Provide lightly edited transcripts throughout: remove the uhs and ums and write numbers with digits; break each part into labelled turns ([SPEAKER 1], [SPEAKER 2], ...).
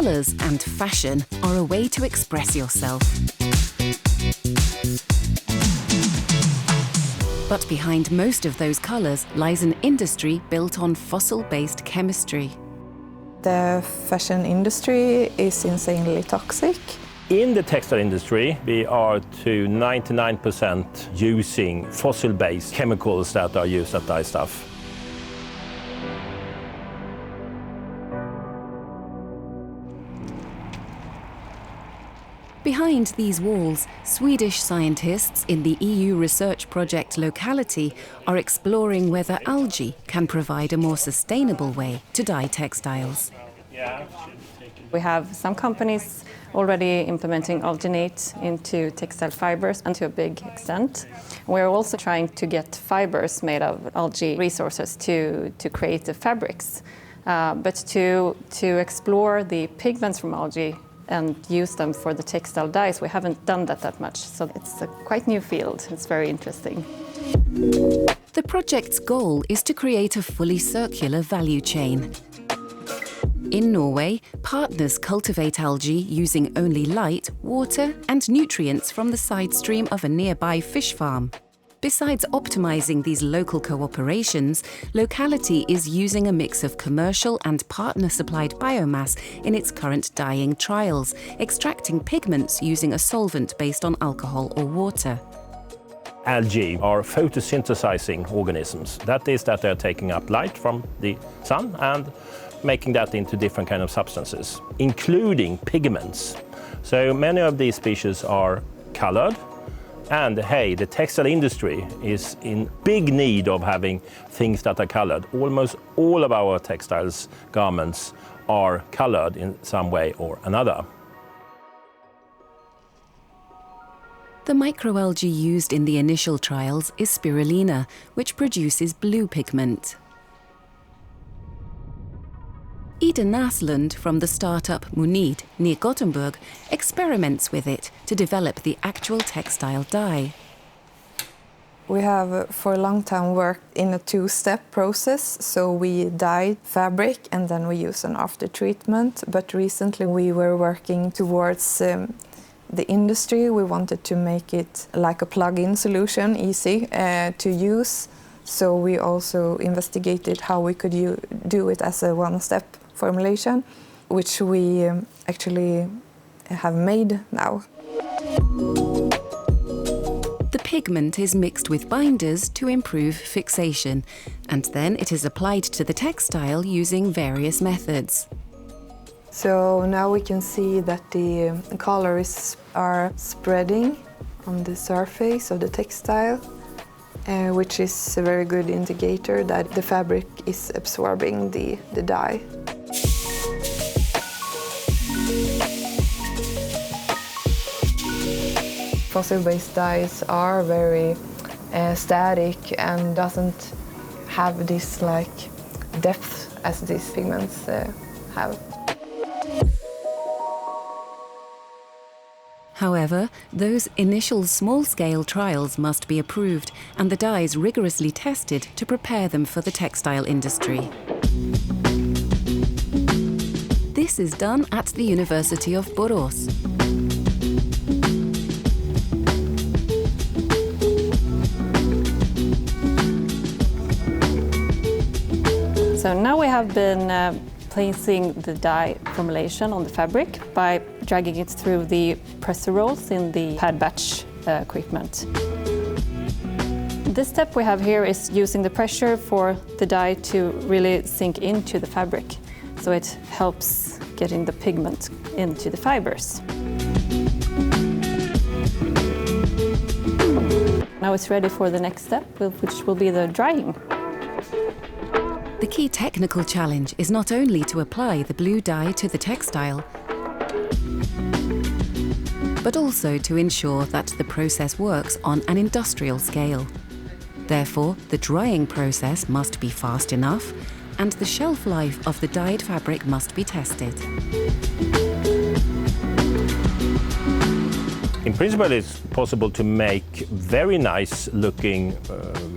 [SPEAKER 1] Colours and fashion are a way to express yourself. But behind most of those colours lies an industry built on fossil-based chemistry.
[SPEAKER 2] The fashion industry is insanely toxic.
[SPEAKER 3] In the textile industry, we are to 99% using fossil-based chemicals that are used at dye stuff.
[SPEAKER 1] Behind these walls, Swedish scientists in the EU research project LOCALITY are exploring whether algae can provide a more sustainable way to dye textiles.
[SPEAKER 4] We have some companies already implementing alginate into textile fibers, and to a big extent. We're also trying to get fibers made of algae resources to create the fabrics. But to explore the pigments from algae and use them for the textile dyes, we haven't done that much. So it's a quite new field. It's very interesting.
[SPEAKER 1] The project's goal is to create a fully circular value chain. In Norway, partners cultivate algae using only light, water and nutrients from the side stream of a nearby fish farm. Besides optimizing these local cooperations, LOCALITY is using a mix of commercial and partner-supplied biomass in its current dyeing trials, extracting pigments using a solvent based on alcohol or water.
[SPEAKER 3] Algae are photosynthesizing organisms. That is that they're taking up light from the sun and making that into different kind of substances, including pigments. So many of these species are colored. And hey, the textile industry is in big need of having things that are colored. Almost all of our textiles garments are colored in some way or another.
[SPEAKER 1] The microalgae used in the initial trials is spirulina, which produces blue pigment. Ida Naslund from the startup Mounid near Gothenburg experiments with it to develop the actual textile dye.
[SPEAKER 2] We have for a long time worked in a two-step process, so we dye fabric and then we use an after treatment. But recently we were working towards the industry. We wanted to make it like a plug-in solution, easy to use. So we also investigated how we could do it as a one-step formulation, which we actually have made now.
[SPEAKER 1] The pigment is mixed with binders to improve fixation, and then it is applied to the textile using various methods.
[SPEAKER 2] So now we can see that the colors are spreading on the surface of the textile, which is a very good indicator that the fabric is absorbing the dye. Fossil-based dyes are very static and doesn't have this depth as these pigments have.
[SPEAKER 1] However, those initial small-scale trials must be approved and the dyes rigorously tested to prepare them for the textile industry. This is done at the University of Borås.
[SPEAKER 4] So now we have been placing the dye formulation on the fabric by dragging it through the presser rolls in the pad batch equipment. This step we have here is using the pressure for the dye to really sink into the fabric, so it helps getting the pigment into the fibers. Now it's ready for the next step, which will be the drying.
[SPEAKER 1] The key technical challenge is not only to apply the blue dye to the textile, but also to ensure that the process works on an industrial scale. Therefore, the drying process must be fast enough, and the shelf life of the dyed fabric must be tested.
[SPEAKER 3] In principle, it's possible to make very nice-looking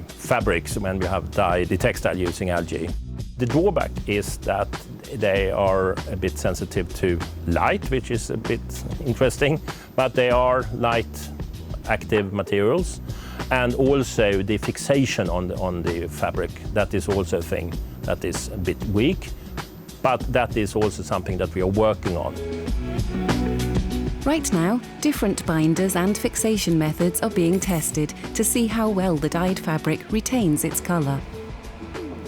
[SPEAKER 3] fabrics when we have dyed the textile using algae. The drawback is that They are a bit sensitive to light, which is a bit interesting, but they are light active materials. And also the fixation on the fabric, that is also a thing that is a bit weak, but that is also something that we are working on.
[SPEAKER 1] Right now, different binders and fixation methods are being tested to see how well the dyed fabric retains its colour.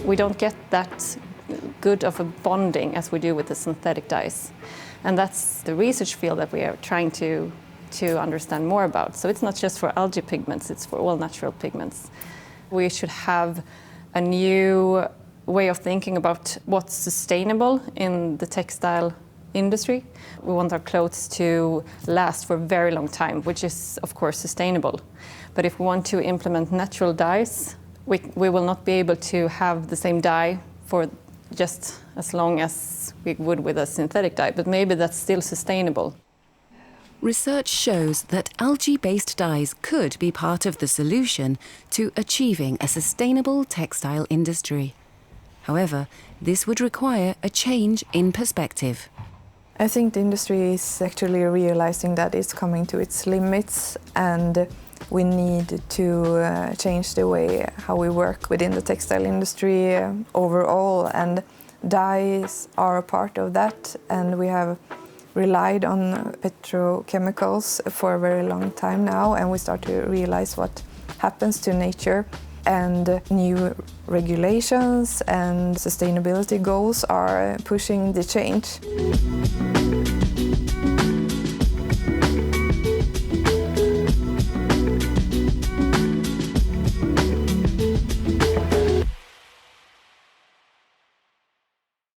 [SPEAKER 4] We don't get that good of a bonding as we do with the synthetic dyes. And that's the research field that we are trying to understand more about. So it's not just for algae pigments, it's for all natural pigments. We should have a new way of thinking about what's sustainable in the textile industry. We want our clothes to last for a very long time, which is of course sustainable. But if we want to implement natural dyes, we will not be able to have the same dye for just as long as we would with a synthetic dye, but maybe that's still sustainable.
[SPEAKER 1] Research shows that algae-based dyes could be part of the solution to achieving a sustainable textile industry. However, this would require a change in perspective.
[SPEAKER 2] I think the industry is actually realizing that it's coming to its limits, and we need to change the way how we work within the textile industry overall, and dyes are a part of that, and we have relied on petrochemicals for a very long time now, and we start to realize what happens to nature, and new regulations and sustainability goals are pushing the change.